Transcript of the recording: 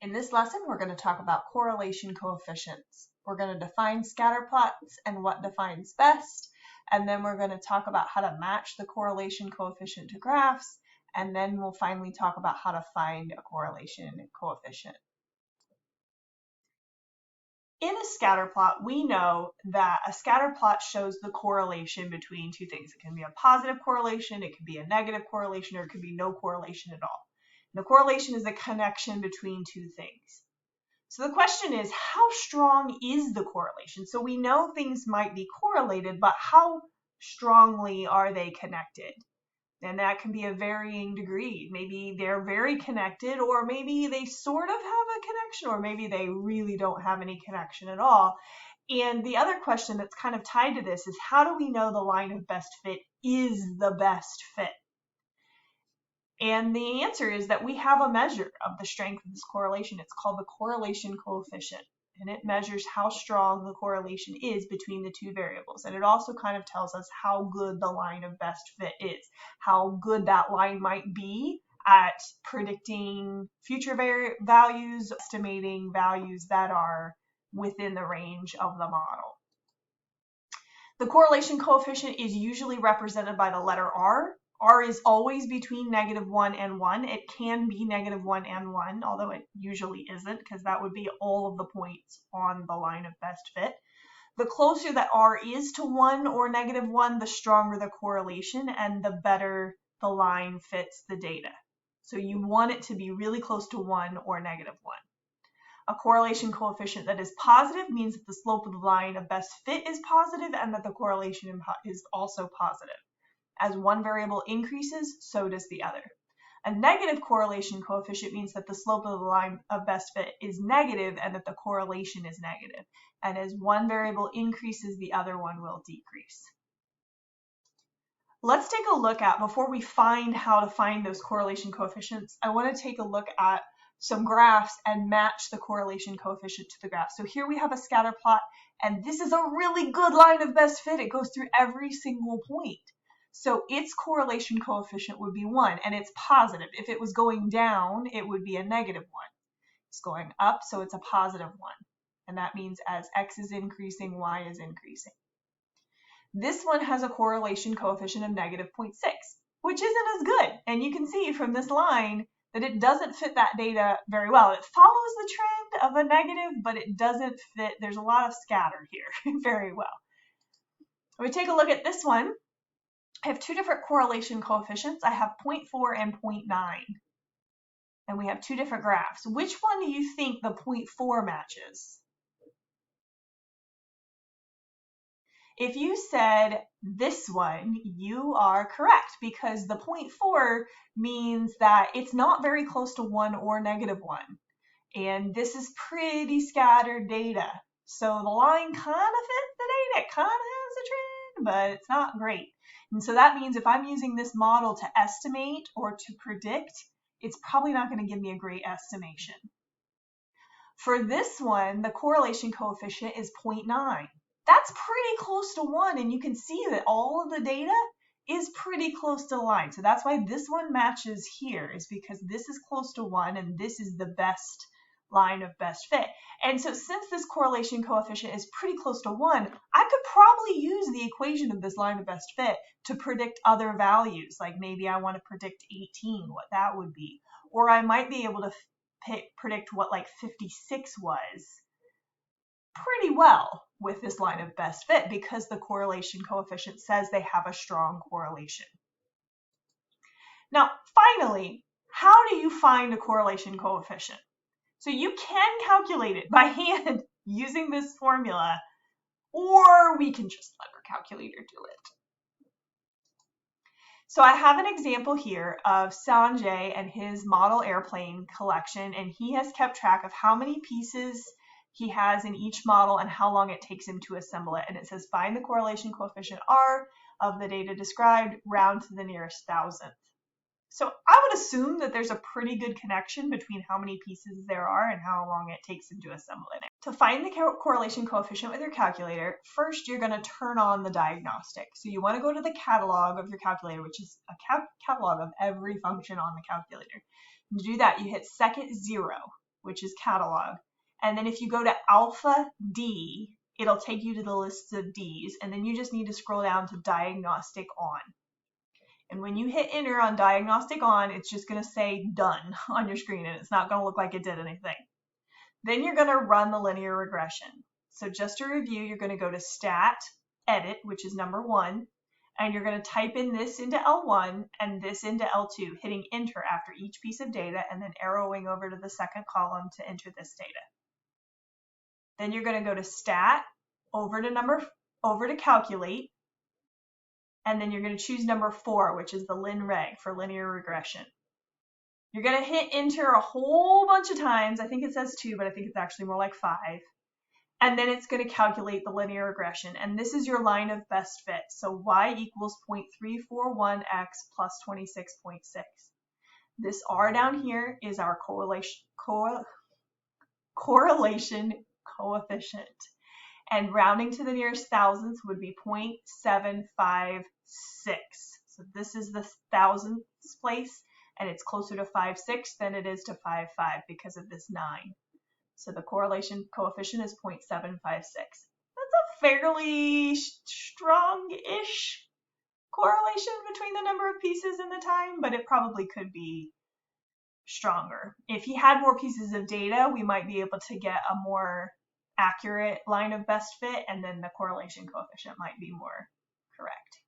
In this lesson, we're going to talk about correlation coefficients. We're going to define scatter plots and what defines best, and then we're going to talk about how to match the correlation coefficient to graphs, and then we'll finally talk about how to find a correlation coefficient. In a scatter plot, we know that a scatter plot shows the correlation between two things. It can be a positive correlation, it can be a negative correlation, or it could be no correlation at all. The correlation is a connection between two things. So the question is, how strong is the correlation? So we know things might be correlated, but how strongly are they connected? And that can be a varying degree. Maybe they're very connected, or maybe they sort of have a connection, or maybe they really don't have any connection at all. And the other question that's kind of tied to this is, how do we know the line of best fit is the best fit? And the answer is that we have a measure of the strength of this correlation. It's called the correlation coefficient, and it measures how strong the correlation is between the two variables. And it also kind of tells us how good the line of best fit is, how good that line might be at predicting future values, estimating values that are within the range of the model. The correlation coefficient is usually represented by the letter R. R is always between -1 and 1. It can be -1 and 1, although it usually isn't, because that would be all of the points on the line of best fit. The closer that R is to 1 or -1, the stronger the correlation and the better the line fits the data. So you want it to be really close to 1 or -1. A correlation coefficient that is positive means that the slope of the line of best fit is positive and that the correlation is also positive. As one variable increases, so does the other. A negative correlation coefficient means that the slope of the line of best fit is negative and that the correlation is negative. And as one variable increases, the other one will decrease. Let's take a look at, before we find how to find those correlation coefficients, I want to take a look at some graphs and match the correlation coefficient to the graph. So here we have a scatter plot, and this is a really good line of best fit. It goes through every single point. So its correlation coefficient would be 1, and it's positive. If it was going down, it would be a -1. It's going up, so it's a +1. And that means as x is increasing, y is increasing. This one has a correlation coefficient of -0.6, which isn't as good. And you can see from this line that it doesn't fit that data very well. It follows the trend of a negative, but it doesn't fit. There's a lot of scatter here very well. If we take a look at this one, I have two different correlation coefficients. I have 0.4 and 0.9. And we have two different graphs. Which one do you think the 0.4 matches? If you said this one, you are correct, because the 0.4 means that it's not very close to 1 or -1. And this is pretty scattered data. So the line kind of fits the data. It kind of has a trend, but it's not great. And so that means if I'm using this model to estimate or to predict, it's probably not going to give me a great estimation. For this one, the correlation coefficient is 0.9. That's pretty close to 1, and you can see that all of the data is pretty close to the line. So that's why this one matches here, is because this is close to 1 and this is the best line of best fit. And so since this correlation coefficient is pretty close to 1, I could probably use the equation of this line of best fit to predict other values. Like maybe I want to predict 18, what that would be. Or I might be able to predict what like 56 was pretty well with this line of best fit, because the correlation coefficient says they have a strong correlation. Now, finally, how do you find a correlation coefficient? So you can calculate it by hand using this formula, or we can just let our calculator do it. So I have an example here of Sanjay and his model airplane collection, and he has kept track of how many pieces he has in each model and how long it takes him to assemble it. And it says find the correlation coefficient R of the data described, round to the nearest thousandth. So I would assume that there's a pretty good connection between how many pieces there are and how long it takes him to assemble it. To find the correlation coefficient with your calculator, first you're going to turn on the diagnostic. So you want to go to the catalog of your calculator, which is a catalog of every function on the calculator. And to do that, you hit second 0. which is catalog. And then if you go to alpha D, it'll take you to the lists of Ds, and then you just need to scroll down to diagnostic on. And when you hit enter on diagnostic on, it's just going to say done on your screen, and it's not going to look like it did anything. Then you're going to run the linear regression. So just to review, you're going to go to stat, edit, which is number 1, and you're going to type in this into L1 and this into L2, hitting enter after each piece of data, and then arrowing over to the second column to enter this data. Then you're going to go to stat, over to calculate, and then you're going to choose number 4, which is the lin reg for linear regression. You're going to hit enter a whole bunch of times. I think it says 2, but I think it's actually more like 5. And then it's going to calculate the linear regression. And this is your line of best fit. So y equals 0.341x plus 26.6. This r down here is our correlation coefficient. And rounding to the nearest thousandth would be 0.756. So this is the thousandths place, and it's closer to 5.6 than it is to 5.5 because of this 9. So the correlation coefficient is 0.756. That's a fairly strong-ish correlation between the number of pieces and the time, but it probably could be stronger. If he had more pieces of data, we might be able to get a more accurate line of best fit, and then the correlation coefficient might be more correct.